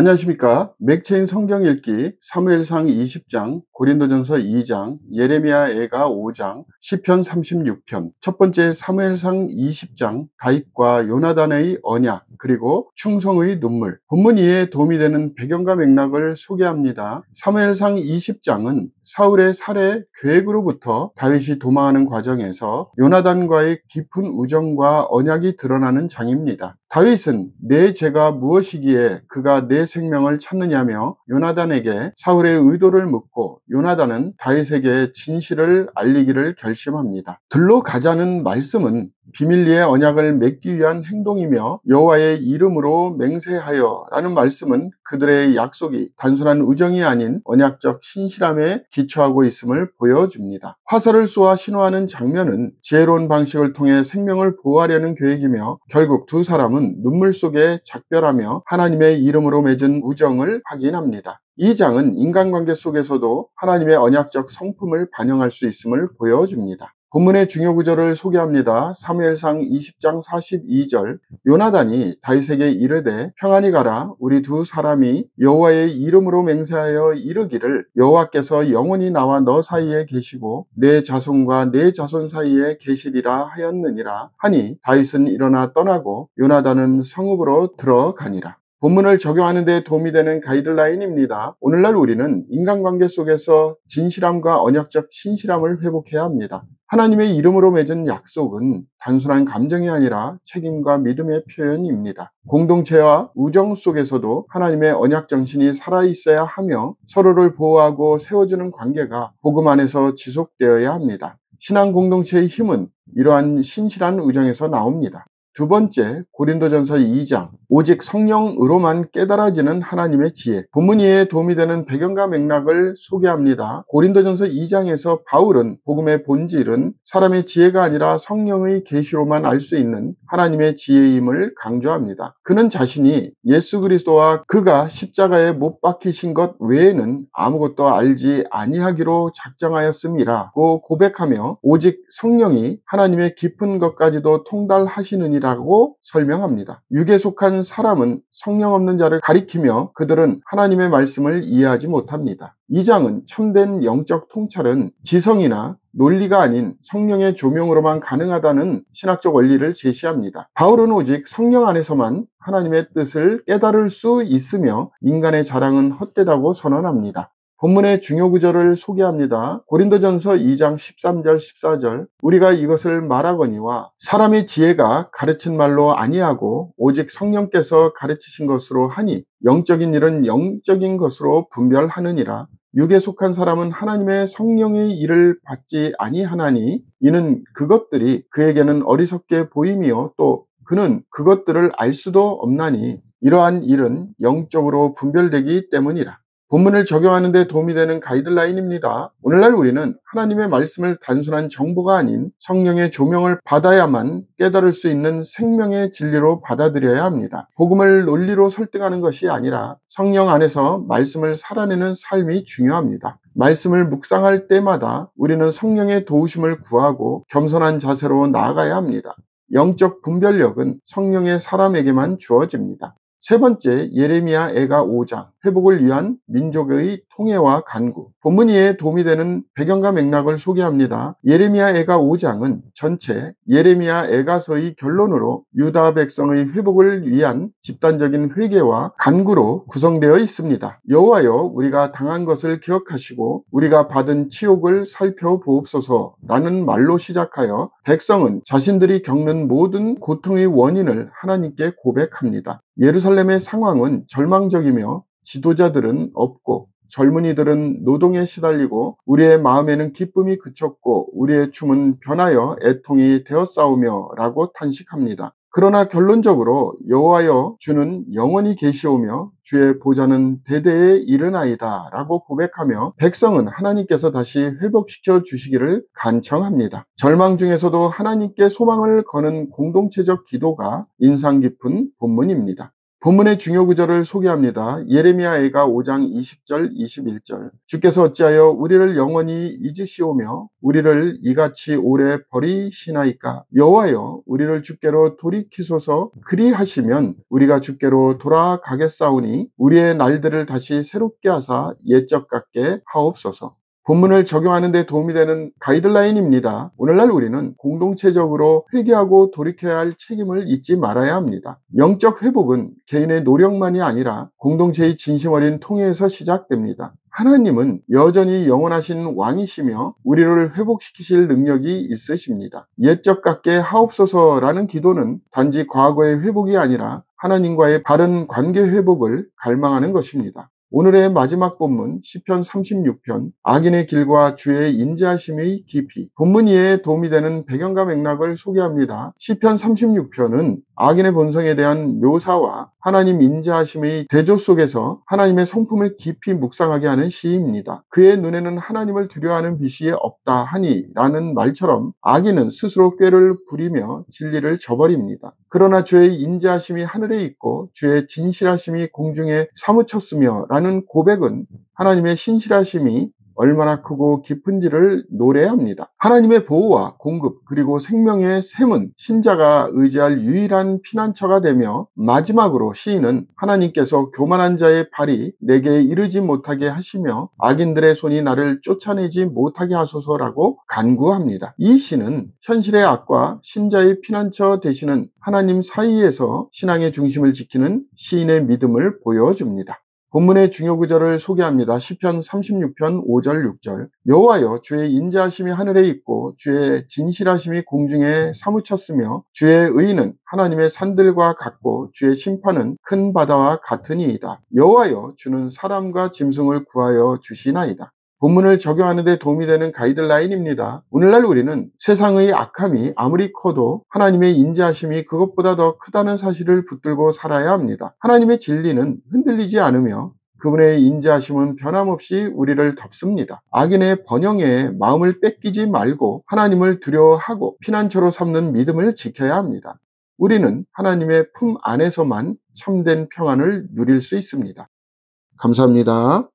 안녕하십니까. 맥체인 성경 읽기 사무엘상 20장, 고린도전서 2장, 예레미야 애가 5장, 시편 36편, 첫 번째 사무엘상 20장, 다윗과 요나단의 언약, 그리고 충성의 눈물, 본문 이해에 도움이 되는 배경과 맥락을 소개합니다. 사무엘상 20장은 사울의 살해 계획으로부터 다윗이 도망하는 과정에서 요나단과의 깊은 우정과 언약이 드러나는 장입니다. 다윗은 내 죄가 무엇이기에 그가 내 생명을 찾느냐며 요나단에게 사울의 의도를 묻고 요나단은 다윗에게 진실을 알리기를 결심합니다. 들로 가자는 말씀은 비밀리의 언약을 맺기 위한 행동이며 여호와의 이름으로 맹세하여 라는 말씀은 그들의 약속이 단순한 우정이 아닌 언약적 신실함에 기초하고 있음을 보여줍니다. 화살을 쏘아 신호하는 장면은 지혜로운 방식을 통해 생명을 보호하려는 계획이며 결국 두 사람은 눈물 속에 작별하며 하나님의 이름으로 맺은 우정을 확인합니다. 이 장은 인간관계 속에서도 하나님의 언약적 성품을 반영할 수 있음을 보여줍니다. 본문의 중요 구절을 소개합니다. 사무엘상 20장 42절, 요나단이 다윗에게 이르되 평안히 가라. 우리 두 사람이 여호와의 이름으로 맹세하여 이르기를 여호와께서 영원히 나와 너 사이에 계시고 내 자손과 내 자손 사이에 계시리라 하였느니라 하니 다윗은 일어나 떠나고 요나단은 성읍으로 들어가니라. 본문을 적용하는 데 도움이 되는 가이드라인입니다. 오늘날 우리는 인간관계 속에서 진실함과 언약적 신실함을 회복해야 합니다. 하나님의 이름으로 맺은 약속은 단순한 감정이 아니라 책임과 믿음의 표현입니다. 공동체와 우정 속에서도 하나님의 언약 정신이 살아있어야 하며 서로를 보호하고 세워주는 관계가 복음 안에서 지속되어야 합니다. 신앙 공동체의 힘은 이러한 신실한 우정에서 나옵니다. 두 번째, 고린도전서 2장, 오직 성령으로만 깨달아지는 하나님의 지혜. 본문 이해에 도움이 되는 배경과 맥락을 소개합니다. 고린도전서 2장에서 바울은 복음의 본질은 사람의 지혜가 아니라 성령의 계시로만 알 수 있는 하나님의 지혜임을 강조합니다. 그는 자신이 예수 그리스도와 그가 십자가에 못 박히신 것 외에는 아무것도 알지 아니하기로 작정하였음이라고 고백하며 오직 성령이 하나님의 깊은 것까지도 통달하시느니라 라고 설명합니다. 육에 속한 사람은 성령 없는 자를 가리키며 그들은 하나님의 말씀을 이해하지 못합니다. 이 장은 참된 영적 통찰은 지성이나 논리가 아닌 성령의 조명으로만 가능하다는 신학적 원리를 제시합니다. 바울은 오직 성령 안에서만 하나님의 뜻을 깨달을 수 있으며 인간의 자랑은 헛되다고 선언합니다. 본문의 중요 구절을 소개합니다. 고린도전서 2장 13절 14절, 우리가 이것을 말하거니와 사람의 지혜가 가르친 말로 아니하고 오직 성령께서 가르치신 것으로 하니 영적인 일은 영적인 것으로 분별하느니라. 육에 속한 사람은 하나님의 성령의 일을 받지 아니하나니 이는 그것들이 그에게는 어리석게 보임이요 또 그는 그것들을 알 수도 없나니 이러한 일은 영적으로 분별되기 때문이라. 본문을 적용하는 데 도움이 되는 가이드라인입니다. 오늘날 우리는 하나님의 말씀을 단순한 정보가 아닌 성령의 조명을 받아야만 깨달을 수 있는 생명의 진리로 받아들여야 합니다. 복음을 논리로 설득하는 것이 아니라 성령 안에서 말씀을 살아내는 삶이 중요합니다. 말씀을 묵상할 때마다 우리는 성령의 도우심을 구하고 겸손한 자세로 나아가야 합니다. 영적 분별력은 성령의 사람에게만 주어집니다. 세 번째, 예레미야 애가 5장, 회복을 위한 민족의 통해와 간구. 본문 이해에 도움이 되는 배경과 맥락을 소개합니다. 예레미야 애가 5장은 전체 예레미야 애가서의 결론으로 유다 백성의 회복을 위한 집단적인 회개와 간구로 구성되어 있습니다. 여호와여, 우리가 당한 것을 기억하시고 우리가 받은 치욕을 살펴보옵소서라는 말로 시작하여 백성은 자신들이 겪는 모든 고통의 원인을 하나님께 고백합니다. 예루살렘의 상황은 절망적이며 지도자들은 없고 젊은이들은 노동에 시달리고 우리의 마음에는 기쁨이 그쳤고 우리의 춤은 변하여 애통이 되었사오며 라고 탄식합니다. 그러나 결론적으로 여호와여, 주는 영원히 계시오며 주의 보좌는 대대에 이르나이다 라고 고백하며 백성은 하나님께서 다시 회복시켜 주시기를 간청합니다. 절망 중에서도 하나님께 소망을 거는 공동체적 기도가 인상 깊은 본문입니다. 본문의 중요 구절을 소개합니다. 예레미야애가 5장 20절 21절. 주께서 어찌하여 우리를 영원히 잊으시오며 우리를 이같이 오래 버리시나이까. 여호와여 우리를 주께로 돌이키소서. 그리하시면 우리가 주께로 돌아가겠사오니 우리의 날들을 다시 새롭게 하사 옛적 같게 하옵소서. 본문을 적용하는 데 도움이 되는 가이드라인입니다. 오늘날 우리는 공동체적으로 회개하고 돌이켜야 할 책임을 잊지 말아야 합니다. 영적 회복은 개인의 노력만이 아니라 공동체의 진심 어린 통회에서 시작됩니다. 하나님은 여전히 영원하신 왕이시며 우리를 회복시키실 능력이 있으십니다. 옛적 같게 하옵소서라는 기도는 단지 과거의 회복이 아니라 하나님과의 바른 관계 회복을 갈망하는 것입니다. 오늘의 마지막 본문 시편 36편 악인의 길과 주의 인자하심의 깊이. 본문 이해에 도움이 되는 배경과 맥락을 소개합니다. 시편 36편은 악인의 본성에 대한 묘사와 하나님 인자하심의 대조 속에서 하나님의 성품을 깊이 묵상하게 하는 시입니다. 그의 눈에는 하나님을 두려워하는 빛이 없다 하니 라는 말처럼 악인은 스스로 꾀를 부리며 진리를 저버립니다. 그러나 주의 인자하심이 하늘에 있고 주의 진실하심이 공중에 사무쳤으며 라는 고백은 하나님의 신실하심이 얼마나 크고 깊은지를 노래합니다. 하나님의 보호와 공급 그리고 생명의 샘은 신자가 의지할 유일한 피난처가 되며 마지막으로 시인은 하나님께서 교만한 자의 발이 내게 이르지 못하게 하시며 악인들의 손이 나를 쫓아내지 못하게 하소서라고 간구합니다. 이 시는 현실의 악과 신자의 피난처 되시는 하나님 사이에서 신앙의 중심을 지키는 시인의 믿음을 보여줍니다. 본문의 중요 구절을 소개합니다. 시편 36편 5절 6절. 여호와여 주의 인자하심이 하늘에 있고 주의 진실하심이 공중에 사무쳤으며 주의 의는 하나님의 산들과 같고 주의 심판은 큰 바다와 같으니이다. 여호와여 주는 사람과 짐승을 구하여 주시나이다. 본문을 적용하는 데 도움이 되는 가이드라인입니다. 오늘날 우리는 세상의 악함이 아무리 커도 하나님의 인자하심이 그것보다 더 크다는 사실을 붙들고 살아야 합니다. 하나님의 진리는 흔들리지 않으며 그분의 인자하심은 변함없이 우리를 덮습니다. 악인의 번영에 마음을 뺏기지 말고 하나님을 두려워하고 피난처로 삼는 믿음을 지켜야 합니다. 우리는 하나님의 품 안에서만 참된 평안을 누릴 수 있습니다. 감사합니다.